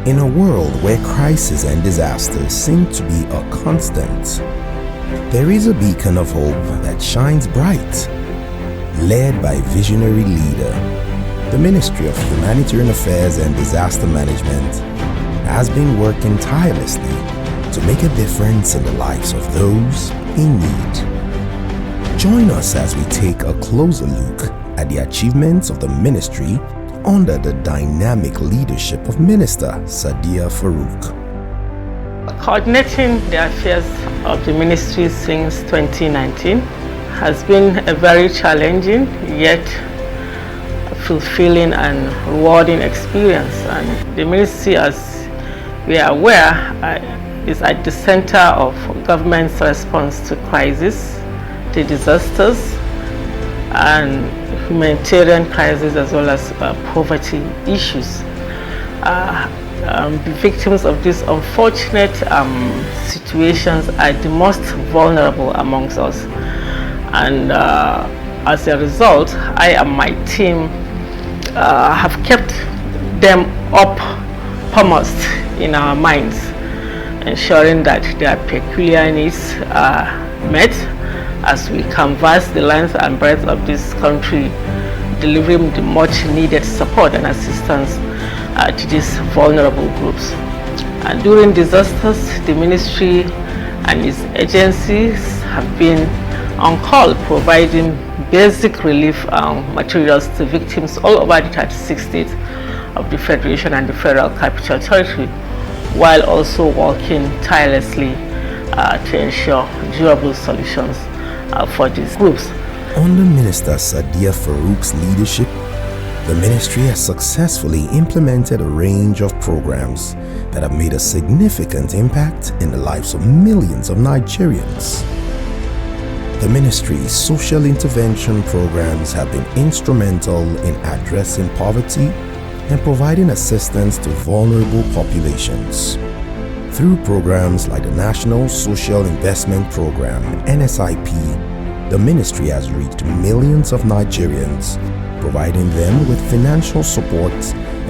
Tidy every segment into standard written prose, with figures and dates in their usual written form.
In a world where crises and disasters seem to be a constant, there is a beacon of hope that shines bright. Led by visionary leader, the Ministry of Humanitarian Affairs and Disaster Management has been working tirelessly to make a difference in the lives of those in need. Join us as we take a closer look at the achievements of the ministry under the dynamic leadership of Minister Sadiya Farouq. Coordinating the affairs of the ministry since 2019 has been a very challenging yet fulfilling and rewarding experience. And the ministry, as we are aware, is at the center of government's response to crisis, to disasters, and humanitarian crisis, as well as poverty issues. The victims of these unfortunate situations are the most vulnerable amongst us. And as a result, I and my team have kept them uppermost in our minds, ensuring that their peculiar needs are met as we canvass the length and breadth of this country, delivering the much needed support and assistance to these vulnerable groups. And during disasters, the ministry and its agencies have been on call, providing basic relief materials to victims all over the 36 states of the Federation and the Federal Capital Territory, while also working tirelessly to ensure durable solutions for these groups. Under Minister Sadiya Farouq's leadership, the ministry has successfully implemented a range of programs that have made a significant impact in the lives of millions of Nigerians. The ministry's social intervention programs have been instrumental in addressing poverty and providing assistance to vulnerable populations. Through programs like the National Social Investment Program, NSIP, the ministry has reached millions of Nigerians, providing them with financial support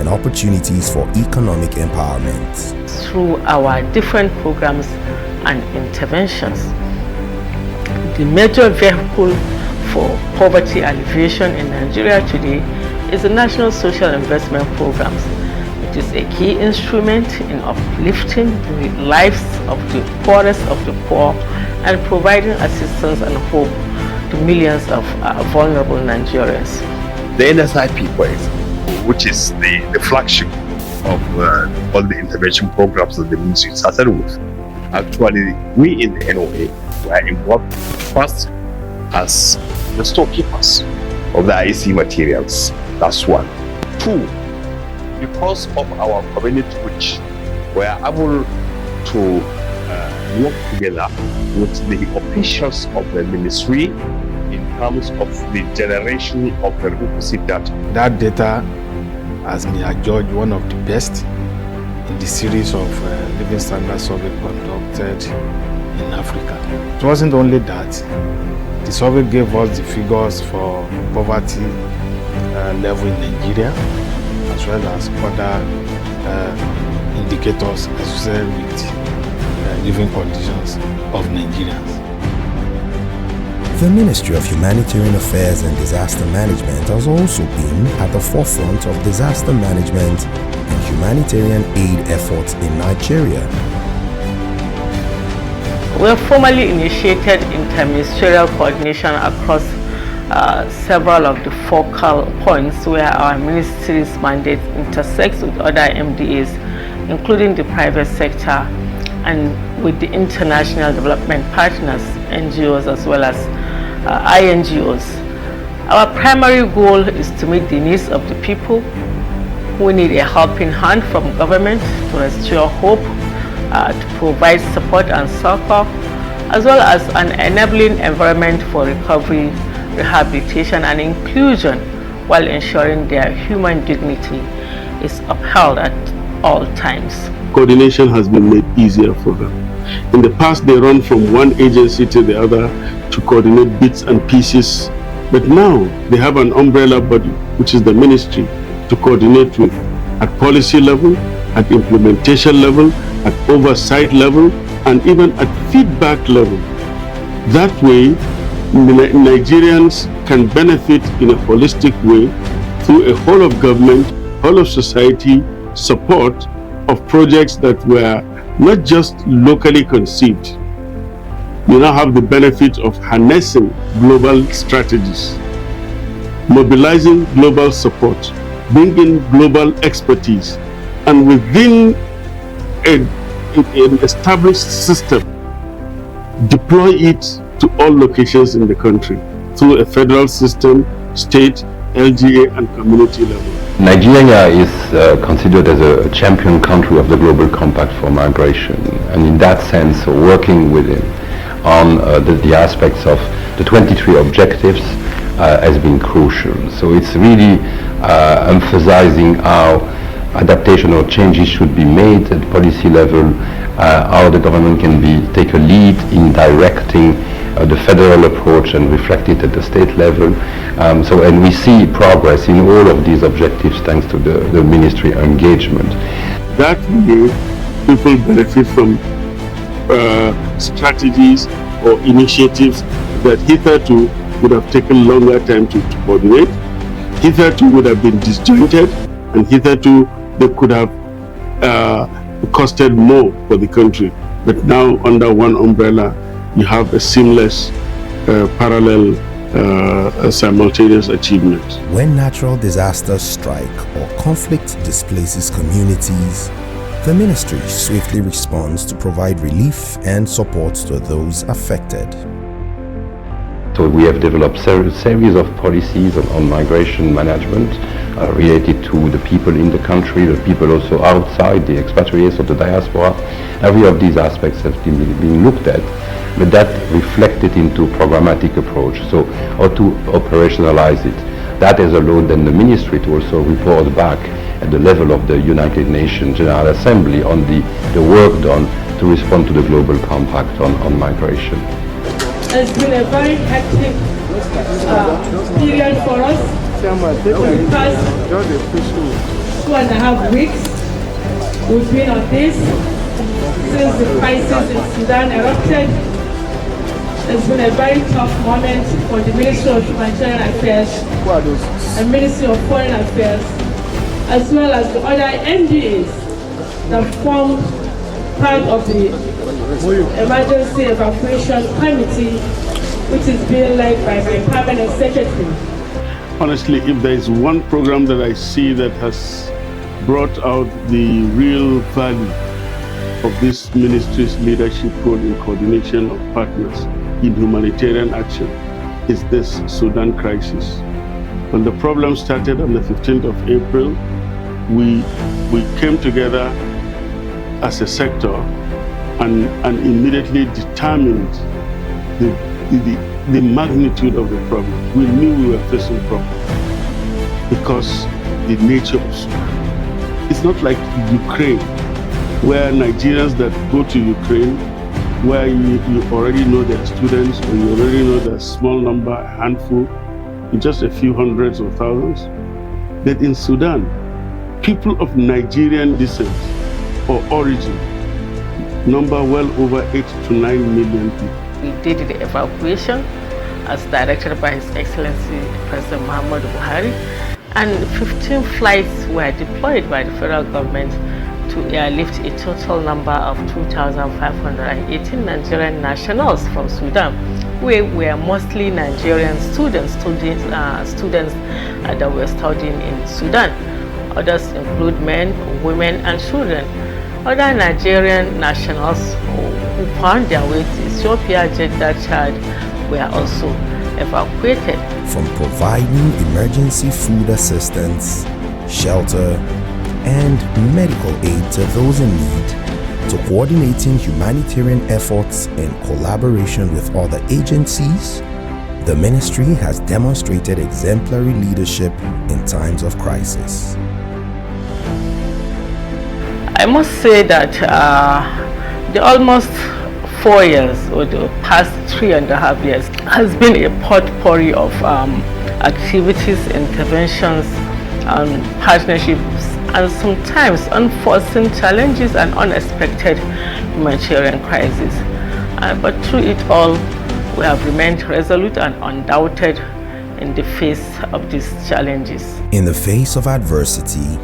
and opportunities for economic empowerment. Through our different programs and interventions, the major vehicle for poverty alleviation in Nigeria today is the National Social Investment Programs. It is a key instrument in uplifting the lives of the poorest of the poor and providing assistance and hope to millions of vulnerable Nigerians. The NSIP, for example, which is the flagship of all the intervention programs that the ministry started with. Actually, we in the NOA were involved first as the storekeepers of the IEC materials. That's one. Two, because of our community which were able to work together with the officials of the ministry in terms of the generation of the requisite data. That data has been adjudged one of the best in the series of living standard survey conducted in Africa. It wasn't only that, the survey gave us the figures for poverty level in Nigeria, as well as other indicators associated with living conditions of Nigerians. The Ministry of Humanitarian Affairs and Disaster Management has also been at the forefront of disaster management and humanitarian aid efforts in Nigeria. We have formally initiated interministerial coordination across several of the focal points where our ministry's mandate intersects with other MDAs, including the private sector and with the international development partners, NGOs, as well as INGOs. Our primary goal is to meet the needs of the people who need a helping hand from government to restore hope, to provide support and succor, as well as an enabling environment for recovery, rehabilitation, and inclusion, while ensuring their human dignity is upheld at all times. Coordination has been made easier for them. In the past, they run from one agency to the other to coordinate bits and pieces, but now they have an umbrella body, which is the ministry, to coordinate with at policy level, at implementation level, at oversight level, and even at feedback level. That way, Nigerians can benefit in a holistic way through a whole of government, whole of society support of projects that were not just locally conceived. You now have the benefit of harnessing global strategies, mobilizing global support, bringing global expertise, and within an established system, deploy it to all locations in the country through a federal system, state, LGA, and community level. Nigeria is considered as a champion country of the Global Compact for Migration, and in that sense, working with it on the aspects of the 23 objectives has been crucial. So it's really emphasizing how adaptation or changes should be made at policy level, how the government can take a lead in directing the federal approach and reflect it at the state level. And we see progress in all of these objectives thanks to the ministry engagement. That way, people benefit from strategies or initiatives that hitherto would have taken longer time to coordinate, hitherto would have been disjointed, and hitherto they could have costed more for the country. But now, under one umbrella, you have a seamless, parallel, simultaneous achievement. When natural disasters strike or conflict displaces communities, the ministry swiftly responds to provide relief and support to those affected. So we have developed series of policies on migration management related to the people in the country, the people also outside, the expatriates of the diaspora. Every of these aspects have been looked at, but that reflected into programmatic approach. So how to operationalize it. That has allowed then the ministry to also report back at the level of the United Nations General Assembly on the work done to respond to the Global Compact on migration. It's been a very hectic period for us. For the past 2.5 weeks, we've been on this since the crisis in Sudan erupted. It's been a very tough moment for the Ministry of Humanitarian Affairs and Ministry of Foreign Affairs, as well as the other NGOs that form part of the Emergency Evacuation Committee, which is being led by my permanent secretary. Honestly, if there is one program that I see that has brought out the real value of this ministry's leadership role in coordination of partners in humanitarian action, is this Sudan crisis. When the problem started on the 15th of April, we came together as a sector and immediately determined the magnitude of the problem. We knew we were facing a problem because the nature of Sudan. It's not like Ukraine, where Nigerians that go to Ukraine, where you already know their students, or you already know their small number, a handful, just a few hundreds or thousands. But in Sudan, people of Nigerian descent or origin number well over 8 to 9 million people. We did the evacuation as directed by His Excellency President Muhammadu Buhari, and 15 flights were deployed by the federal government to airlift a total number of 2,518 Nigerian nationals from Sudan, where were mostly Nigerian students that were studying in Sudan. Others include men, women, and children. Other Nigerian nationals who found their way to Ethiopia, Jeddah, Chad, were also evacuated. From providing emergency food assistance, shelter, and medical aid to those in need, to coordinating humanitarian efforts in collaboration with other agencies, the ministry has demonstrated exemplary leadership in times of crisis. I must say that the almost 4 years, or the past 3.5 years, has been a potpourri of activities, interventions, partnerships, and sometimes unforeseen challenges and unexpected humanitarian crises. But through it all, we have remained resolute and undoubted in the face of these challenges. In the face of adversity,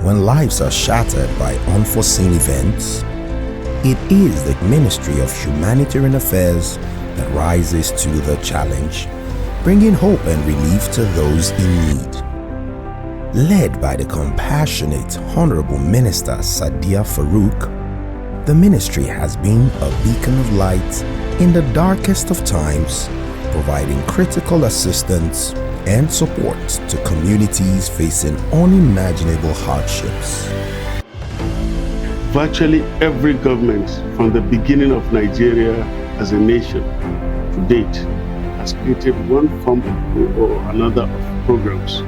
when lives are shattered by unforeseen events, it is the Ministry of Humanitarian Affairs that rises to the challenge, bringing hope and relief to those in need. Led by the compassionate Honorable Minister Sadiya Farouq, the ministry has been a beacon of light in the darkest of times, providing critical assistance and support to communities facing unimaginable hardships. Virtually every government from the beginning of Nigeria as a nation to date has created one form or another of programs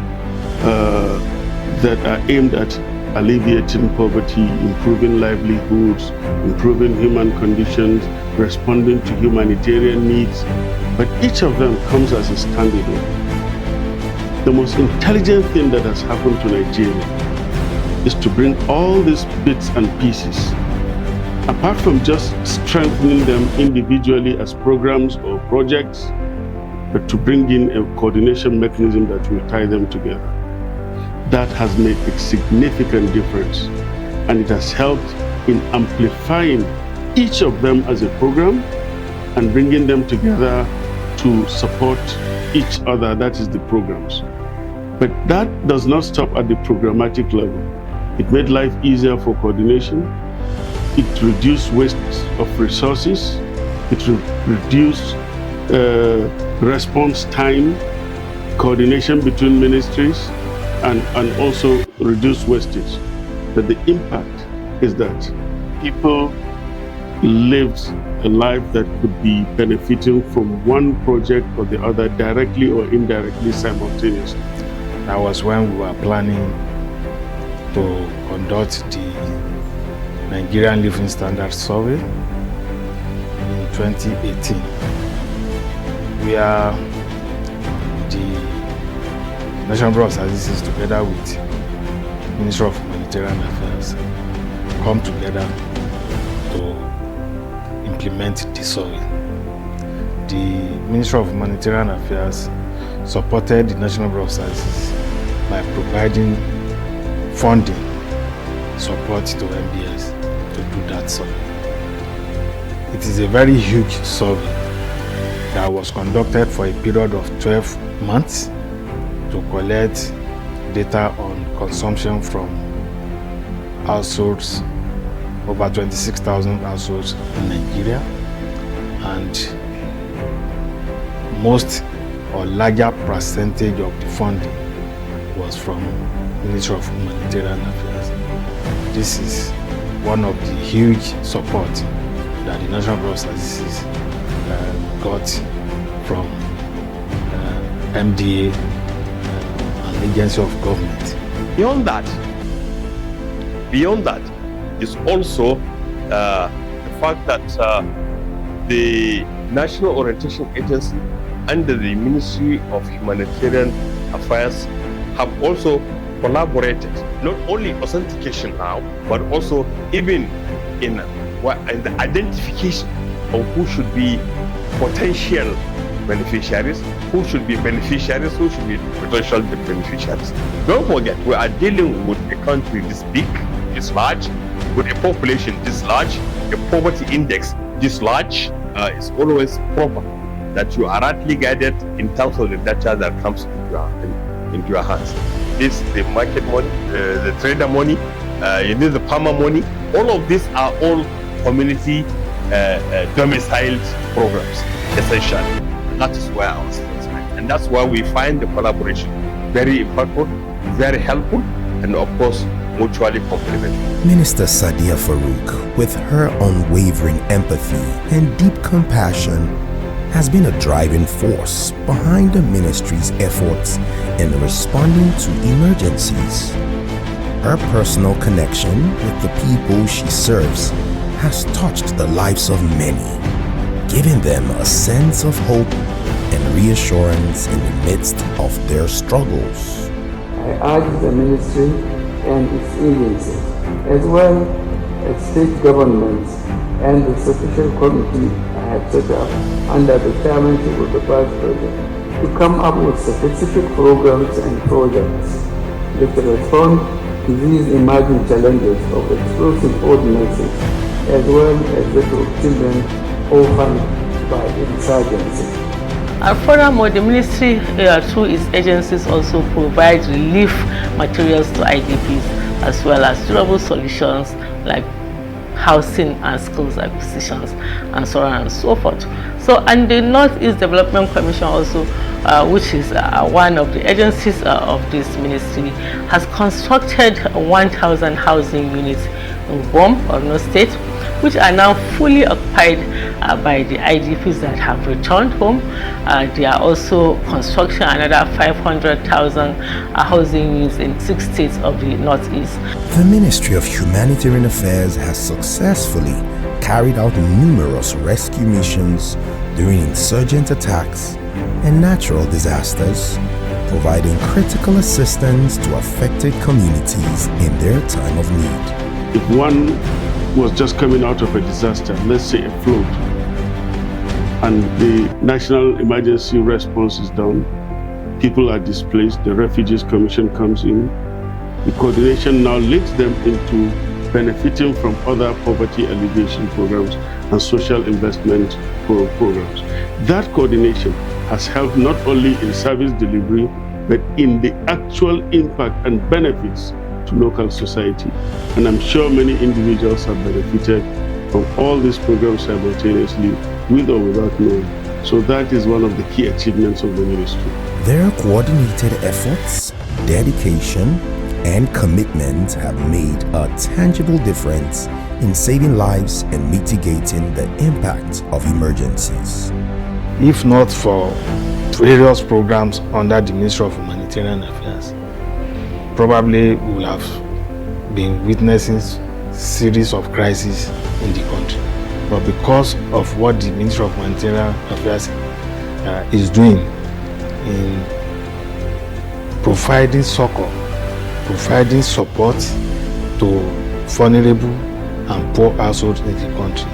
that are aimed at alleviating poverty, improving livelihoods, improving human conditions, responding to humanitarian needs, but each of them comes as a standalone. The most intelligent thing that has happened to Nigeria is to bring all these bits and pieces, apart from just strengthening them individually as programs or projects, but to bring in a coordination mechanism that will tie them together. That has made a significant difference, and it has helped in amplifying each of them as a program and bringing them together to support each other, that is the programs. But that does not stop at the programmatic level. It made life easier for coordination. It reduced waste of resources. It reduced response time, coordination between ministries, and also reduced wastage. But the impact is that people lived a life that could be benefiting from one project or the other, directly or indirectly, simultaneously. That was when we were planning to conduct the Nigerian Living Standards Survey in 2018. Where the National Bureau of Statistics, together with Minister of Humanitarian Affairs, come together to implement the survey. The Minister of Humanitarian Affairs supported the National Bureau of Statistics by providing funding support to MBS to do that survey. It is a very huge survey that was conducted for a period of 12 months to collect data on consumption from households, over 26,000 households in Nigeria, and most or larger percentage of the funding was from Ministry of Humanitarian Affairs. This is one of the huge support that the National Bureau of Statistics got from MDA, an agency of government. Beyond that is also the fact that the National Orientation Agency under the Ministry of Humanitarian Affairs have also collaborated, not only authentication now, but also even in the identification of who should be potential beneficiaries, who should be beneficiaries, who should be potential beneficiaries. Don't forget, we are dealing with a country this big, this large, with a population this large, a poverty index this large. It's always proper that you are rightly guided in terms of the data that comes into your hands. This the market money, the trader money, you need the farmer money. All of these are all community domiciled programs, essentially. That is where our strength lies, and that's why we find the collaboration very impactful, very helpful, and of course mutually complementary. Minister Sadiya Farouq, with her unwavering empathy and deep compassion, has been a driving force behind the ministry's efforts in responding to emergencies. Her personal connection with the people she serves has touched the lives of many, giving them a sense of hope and reassurance in the midst of their struggles. I urge the ministry to and its agencies, as well as state governments and the special committee I have set up under the chairmanship of the Vice President to come up with specific programs and projects that respond to these emerging challenges of explosive ordinances, as well as that of children orphaned by insurgency. Furthermore, the ministry through its agencies also provides relief materials to IDPs, as well as durable solutions like housing and skills acquisitions, and so on and so forth. So, and the Northeast Development Commission also, which is one of the agencies of this ministry, has constructed 1,000 housing units in Guam, Borno State, which are now fully occupied by the IDPs that have returned home. There are also construction another 500,000 housing units in 6 states of the Northeast. The Ministry of Humanitarian Affairs has successfully carried out numerous rescue missions during insurgent attacks and natural disasters, providing critical assistance to affected communities in their time of need. If one was just coming out of a disaster, let's say a flood, and the National Emergency Response is done, people are displaced, the Refugees Commission comes in, the coordination now links them into benefiting from other poverty alleviation programs and social investment programs. That coordination has helped not only in service delivery, but in the actual impact and benefits to local society. And I'm sure many individuals have benefited from all these programs simultaneously, with or without knowing. So that is one of the key achievements of the ministry. Their coordinated efforts, dedication, and commitment have made a tangible difference in saving lives and mitigating the impact of emergencies. If not for various programs under the Ministry of Humanitarian Affairs, probably we will have been witnessing series of crises in the country. But because of what the Ministry of Humanitarian Affairs is doing in providing succor, providing support to vulnerable and poor households in the country,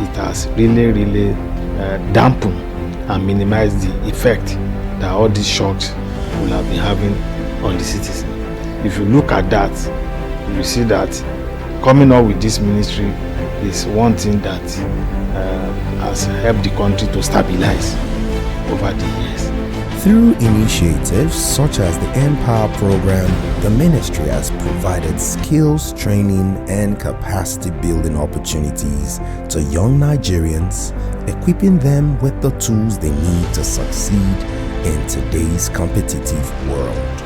it has really dampened and minimized the effect that all these shocks will have been having on the citizens. If you look at that, you see that coming up with this ministry is one thing that has helped the country to stabilize over the years. Through initiatives such as the Empower program, the ministry has provided skills training and capacity building opportunities to young Nigerians, equipping them with the tools they need to succeed in today's competitive world.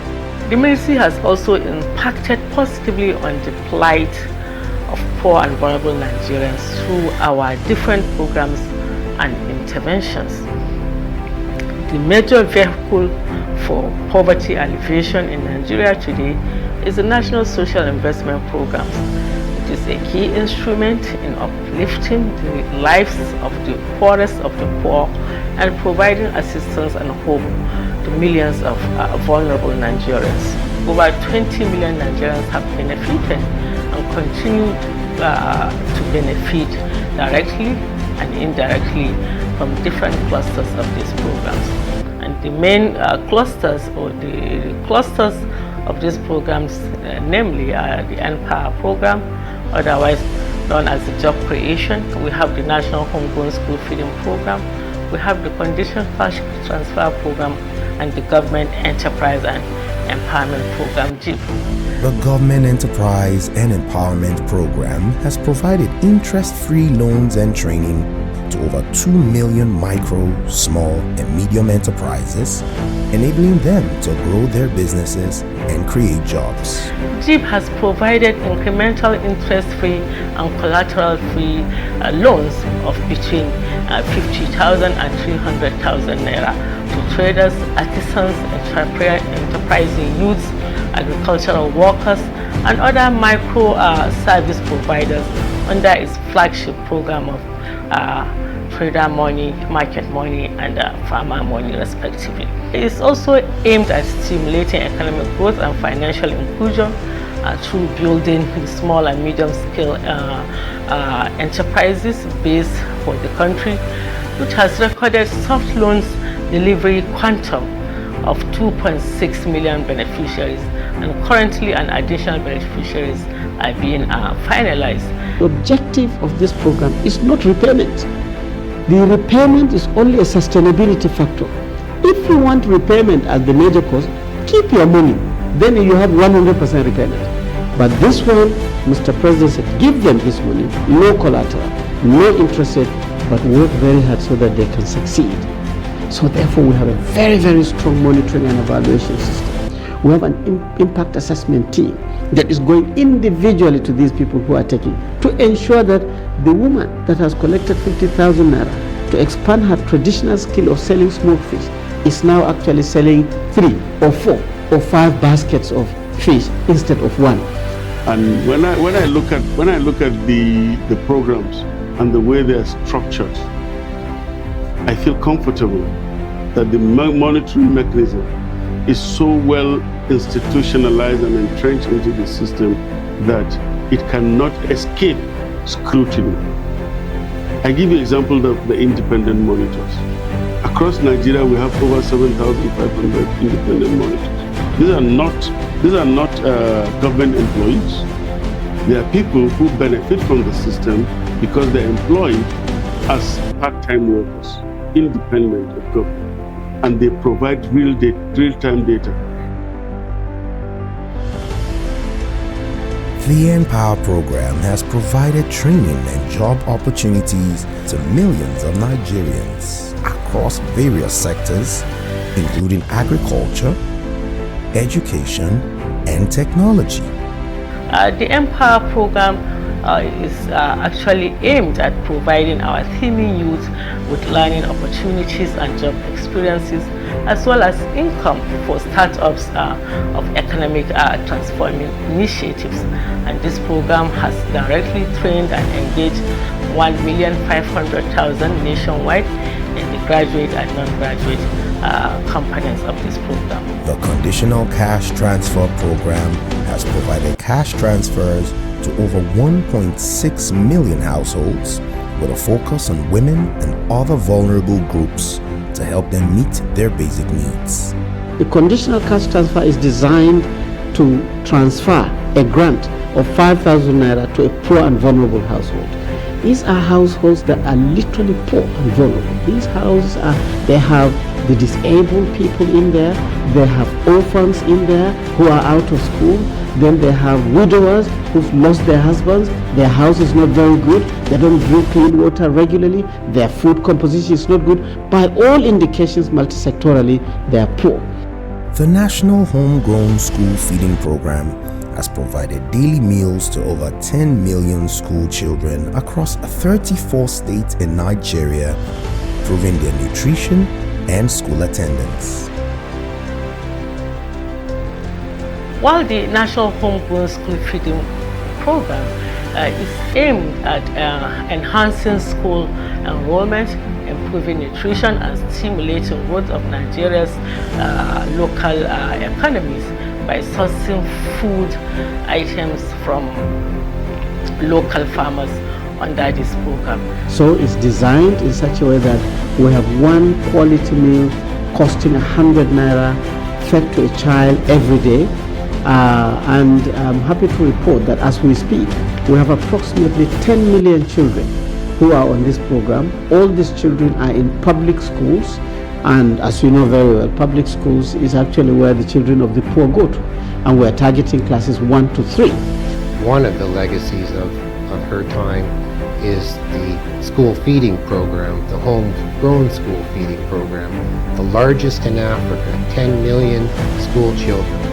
The ministry has also impacted positively on the plight of poor and vulnerable Nigerians through our different programs and interventions. The major vehicle for poverty alleviation in Nigeria today is the National Social Investment Programs. It is a key instrument in uplifting the lives of the poorest of the poor and providing assistance and hope to millions of vulnerable Nigerians. Over 20 million Nigerians have benefited and continue to benefit directly and indirectly from different clusters of these programs. And the main clusters of these programs, namely the Empower program, otherwise known as the job creation. We have the National Homegrown School Feeding Program. We have the Condition Cash Transfer Program and the Government Enterprise and Empowerment Program, GIP. The Government Enterprise and Empowerment Program has provided interest-free loans and training to over 2 million micro, small, and medium enterprises, enabling them to grow their businesses and create jobs. GIP has provided incremental interest-free and collateral-free loans of between 50,000 and 300,000 naira to traders, artisans, enterprising youths, agricultural workers, and other micro service providers under its flagship program of trader money, market money, and farmer money, respectively. It is also aimed at stimulating economic growth and financial inclusion through building the small and medium scale enterprises base for the country, which has recorded soft loans delivery quantum of 2.6 million beneficiaries, and currently an additional beneficiaries are being finalized. The objective of this program is not repayment. The repayment is only a sustainability factor. If you want repayment as the major cause, keep your money. Then you have 100% repayment. But this one, Mr. President said, give them this money, no collateral, no interest rate, but work very hard so that they can succeed. So therefore, we have a very, very strong monitoring and evaluation system. We have an impact assessment team that is going individually to these people who are taking, to ensure that the woman that has collected 50,000 naira to expand her traditional skill of selling smoked fish is now actually selling 3 or 4 or 5 baskets of fish instead of 1. And when I look at the programs and the way they are structured, I feel comfortable that the monitoring mechanism is so well institutionalized and entrenched into the system that it cannot escape scrutiny. I give you an example of the independent monitors. Across Nigeria, we have over 7,500 independent monitors. These are not government employees. They are people who benefit from the system because they're employed as part-time workers, independent of government, and they provide real-time data. The Empower program has provided training and job opportunities to millions of Nigerians across various sectors, including agriculture, education, and technology. The Empower program is actually aimed at providing our teeming youth with learning opportunities and job experiences, as well as income for startups of economic transforming initiatives. And this program has directly trained and engaged 1,500,000 nationwide in the graduate and non-graduate components of this program. The Conditional Cash Transfer Program has provided cash transfers to over 1.6 million households, with a focus on women and other vulnerable groups to help them meet their basic needs. The conditional cash transfer is designed to transfer a grant of 5,000 naira to a poor and vulnerable household. These are households that are literally poor and vulnerable. These houses they have the disabled people in there, they have orphans in there who are out of school, then they have widowers who've lost their husbands, their house is not very good, they don't drink clean water regularly, their food composition is not good. By all indications, multi-sectorally, they are poor. The National Homegrown School Feeding Program has provided daily meals to over 10 million school children across 34 states in Nigeria, improving their nutrition and school attendance. While the National Homegrown School Feeding Program is aimed at enhancing school enrollment, improving nutrition, and stimulating growth of Nigeria's local economies by sourcing food items from local farmers under this program. So it's designed in such a way that we have one quality meal costing 100 naira fed to a child every day. And I'm happy to report that as we speak, we have approximately 10 million children who are on this program. All these children are in public schools, and as you know very well, public schools is actually where the children of the poor go to, and we're targeting classes 1 to 3. One of the legacies of her time is the school feeding program, the homegrown school feeding program, the largest in Africa. 10 million school children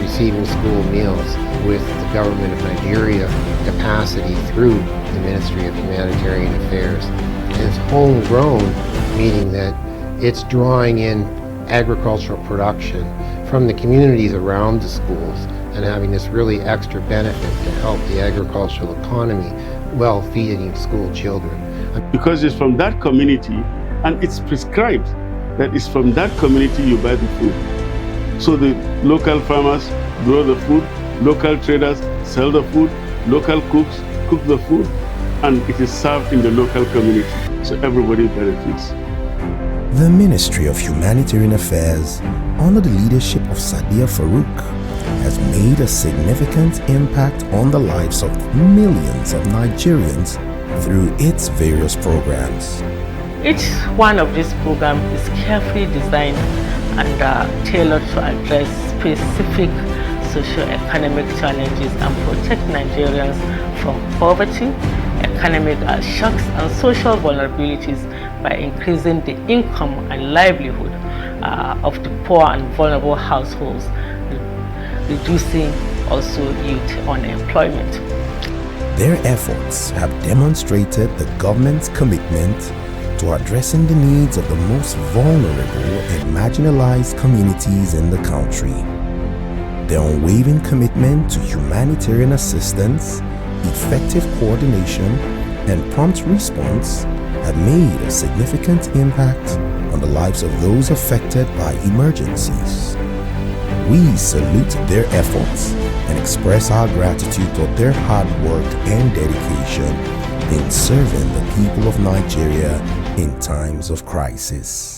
receiving school meals with the government of Nigeria capacity through the Ministry of Humanitarian Affairs. And it's homegrown, meaning that it's drawing in agricultural production from the communities around the schools and having this really extra benefit to help the agricultural economy while feeding school children. Because it's from that community, and it's prescribed that it's from that community you buy the food. So the local farmers grow the food, Local traders sell the food, local cooks cook the food, and it is served in the local community, so everybody benefits. The Ministry of Humanitarian Affairs, under the leadership of Sadiya Farouq, has made a significant impact on the lives of millions of Nigerians through its various programs. Each one of these programs is carefully designed and tailored to address specific socio-economic challenges and protect Nigerians from poverty, economic shocks, and social vulnerabilities by increasing the income and livelihood of the poor and vulnerable households, reducing also youth unemployment. Their efforts have demonstrated the government's commitment to addressing the needs of the most vulnerable and marginalized communities in the country. Their unwavering commitment to humanitarian assistance, effective coordination, and prompt response have made a significant impact on the lives of those affected by emergencies. We salute their efforts and express our gratitude for their hard work and dedication in serving the people of Nigeria in times of crisis.